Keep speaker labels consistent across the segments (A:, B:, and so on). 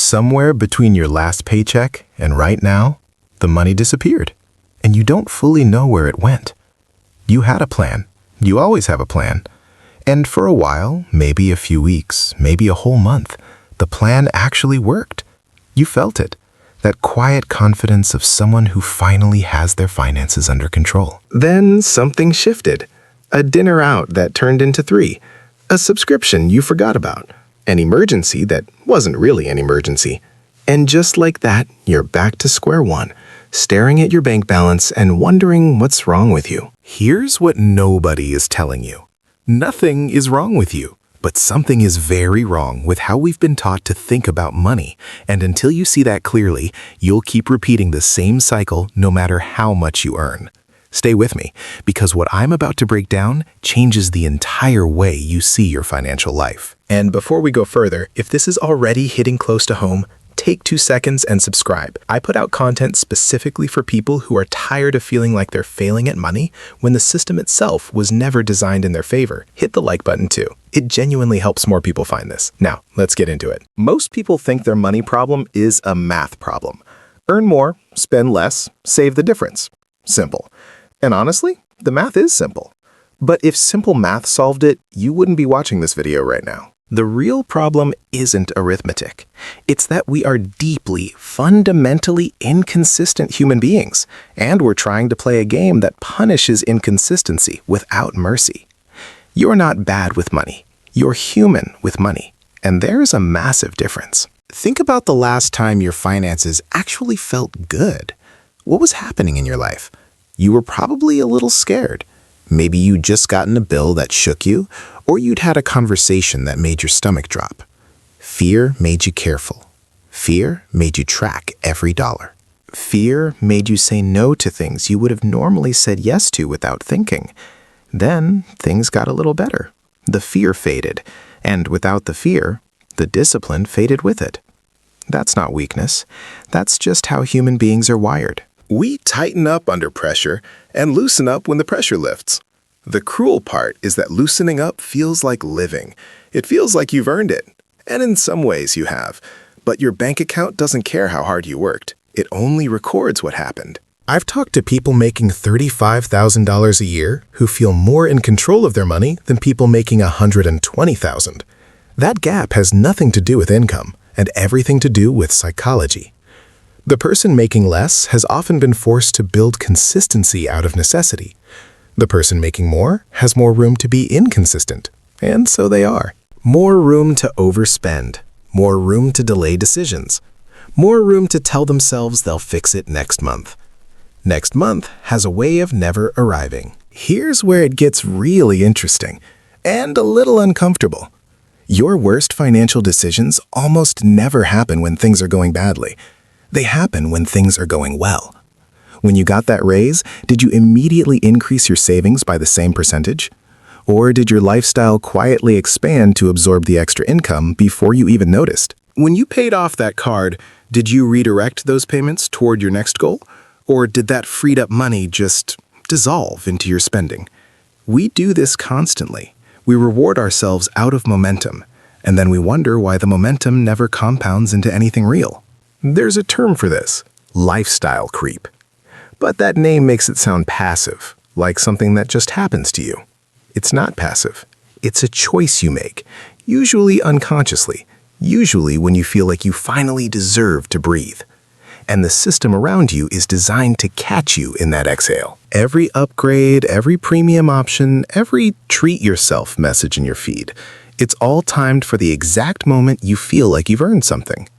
A: Somewhere between your last paycheck and right now, the money disappeared, and you don't fully know where it went. You had a plan. You always have a plan. And for a while, maybe a few weeks, maybe a whole month, the plan actually worked. You felt it. That quiet confidence of someone who finally has their finances under control. Then something shifted. A dinner out that turned into 3. A subscription you forgot about. An emergency that wasn't really an emergency. And just like that, you're back to square one, staring at your bank balance and wondering what's wrong with you. Here's what nobody is telling you. Nothing is wrong with you. But something is very wrong with how we've been taught to think about money, and until you see that clearly, you'll keep repeating the same cycle no matter how much you earn. Stay with me, because what I'm about to break down changes the entire way you see your financial life. And before we go further, if this is already hitting close to home, take 2 seconds and subscribe. I put out content specifically for people who are tired of feeling like they're failing at money when the system itself was never designed in their favor. Hit the like button too. It genuinely helps more people find this. Now, let's get into it. Most people think their money problem is a math problem. Earn more, spend less, save the difference. Simple. And honestly, the math is simple. But if simple math solved it, you wouldn't be watching this video right now. The real problem isn't arithmetic. It's that we are deeply, fundamentally inconsistent human beings, and we're trying to play a game that punishes inconsistency without mercy. You're not bad with money. You're human with money, and there's a massive difference. Think about the last time your finances actually felt good. What was happening in your life? You were probably a little scared. Maybe you'd just gotten a bill that shook you, or you'd had a conversation that made your stomach drop. Fear made you careful. Fear made you track every dollar. Fear made you say no to things you would have normally said yes to without thinking. Then things got a little better. The fear faded, and without the fear, the discipline faded with it. That's not weakness. That's just how human beings are wired. We tighten up under pressure and loosen up when the pressure lifts. The cruel part is that loosening up feels like living. It feels like you've earned it. And in some ways you have. But your bank account doesn't care how hard you worked. It only records what happened. I've talked to people making $35,000 a year who feel more in control of their money than people making $120,000. That gap has nothing to do with income and everything to do with psychology. The person making less has often been forced to build consistency out of necessity. The person making more has more room to be inconsistent, and so they are. More room to overspend, more room to delay decisions, more room to tell themselves they'll fix it next month. Next month has a way of never arriving. Here's where it gets really interesting and a little uncomfortable. Your worst financial decisions almost never happen when things are going badly. They happen when things are going well. When you got that raise, did you immediately increase your savings by the same percentage? Or did your lifestyle quietly expand to absorb the extra income before you even noticed? When you paid off that card, did you redirect those payments toward your next goal? Or did that freed up money just dissolve into your spending? We do this constantly. We reward ourselves out of momentum, and then we wonder why the momentum never compounds into anything real. There's a term for this, lifestyle creep. But that name makes it sound passive, like something that just happens to you. It's not passive. It's a choice you make, usually unconsciously, usually when you feel like you finally deserve to breathe. And the system around you is designed to catch you in that exhale. Every upgrade, every premium option, every treat yourself message in your feed, it's all timed for the exact moment you feel like you've earned something.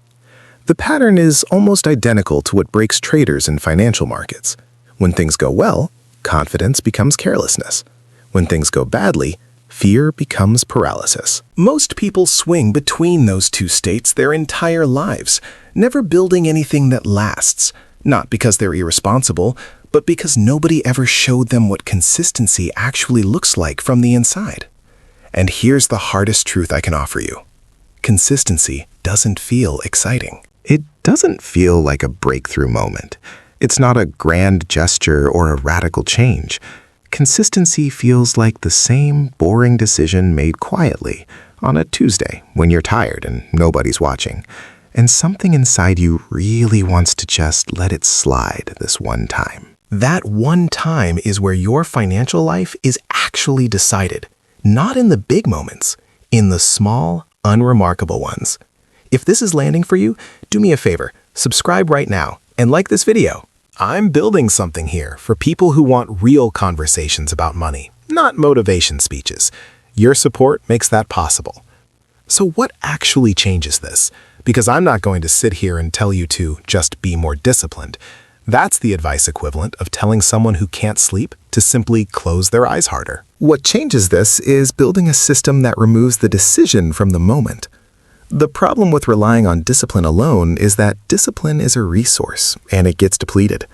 A: The pattern is almost identical to what breaks traders in financial markets. When things go well, confidence becomes carelessness. When things go badly, fear becomes paralysis. Most people swing between those two states their entire lives, never building anything that lasts, not because they're irresponsible, but because nobody ever showed them what consistency actually looks like from the inside. And here's the hardest truth I can offer you. Consistency doesn't feel exciting. It doesn't feel like a breakthrough moment. It's not a grand gesture or a radical change. Consistency feels like the same boring decision made quietly on a Tuesday when you're tired and nobody's watching. and something inside you really wants to just let it slide this one time. That one time is where your financial life is actually decided, not in the big moments, in the small, unremarkable ones. If this is landing for you, do me a favor, subscribe right now and like this video. I'm building something here for people who want real conversations about money, not motivation speeches. Your support makes that possible. So what actually changes this? Because I'm not going to sit here and tell you to just be more disciplined. That's the advice equivalent of telling someone who can't sleep to simply close their eyes harder. What changes this is building a system that removes the decision from the moment. The problem with relying on discipline alone is that discipline is a resource, and it gets depleted.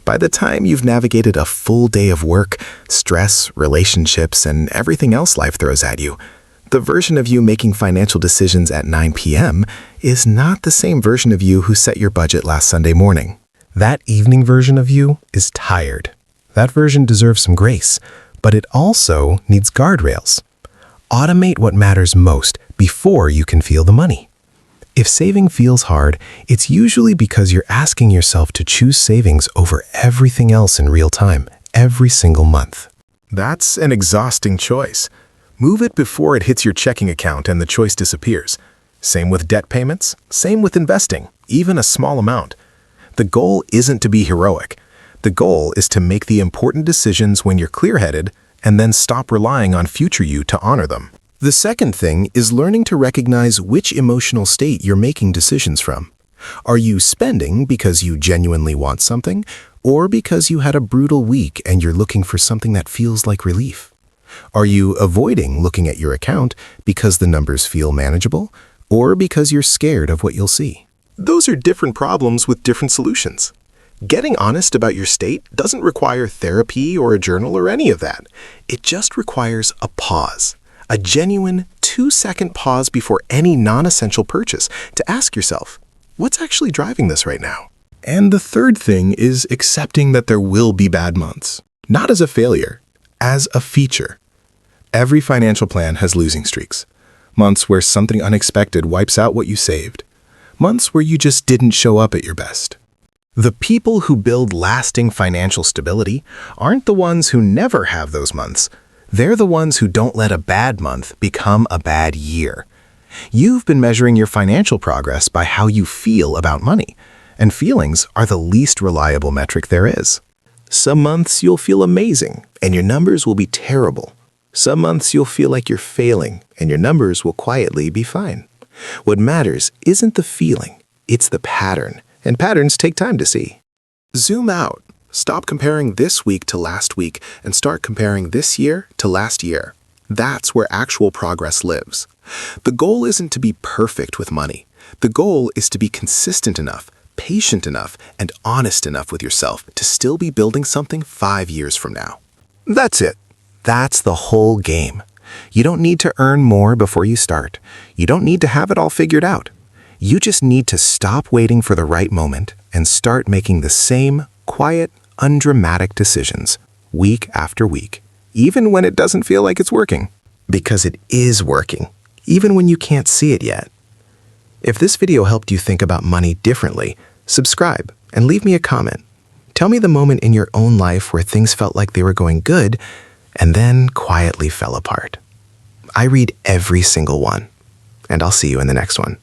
A: By the time you've navigated a full day of work, stress, relationships, and everything else life throws at you, the version of you making financial decisions at 9 p.m. is not the same version of you who set your budget last Sunday morning. That evening version of you is tired. That version deserves some grace, but it also needs guardrails. Automate what matters most before you can feel the money. If saving feels hard, it's usually because you're asking yourself to choose savings over everything else in real time, every single month. That's an exhausting choice. Move it before it hits your checking account and the choice disappears. Same with debt payments, same with investing, even a small amount. The goal isn't to be heroic. The goal is to make the important decisions when you're clear-headed and then stop relying on future you to honor them. The second thing is learning to recognize which emotional state you're making decisions from. Are you spending because you genuinely want something, or because you had a brutal week and you're looking for something that feels like relief? Are you avoiding looking at your account because the numbers feel manageable, or because you're scared of what you'll see? Those are different problems with different solutions. Getting honest about your state doesn't require therapy or a journal or any of that. It just requires a pause, a genuine 2-second pause before any non-essential purchase to ask yourself, what's actually driving this right now? And the third thing is accepting that there will be bad months, not as a failure, as a feature. Every financial plan has losing streaks. Months where something unexpected wipes out what you saved. Months where you just didn't show up at your best. The people who build lasting financial stability aren't the ones who never have those months. They're the ones who don't let a bad month become a bad year. You've been measuring your financial progress by how you feel about money, and feelings are the least reliable metric there is. Some months you'll feel amazing, and your numbers will be terrible. Some months you'll feel like you're failing, and your numbers will quietly be fine. What matters isn't the feeling, it's the pattern, and patterns take time to see. Zoom out. Stop comparing this week to last week and start comparing this year to last year. That's where actual progress lives. The goal isn't to be perfect with money. The goal is to be consistent enough, patient enough, and honest enough with yourself to still be building something 5 years from now. That's it. That's the whole game. You don't need to earn more before you start. You don't need to have it all figured out. You just need to stop waiting for the right moment and start making the same quiet, undramatic decisions week after week, even when it doesn't feel like it's working. Because it is working, even when you can't see it yet. If this video helped you think about money differently, subscribe and leave me a comment. Tell me the moment in your own life where things felt like they were going good and then quietly fell apart. I read every single one, and I'll see you in the next one.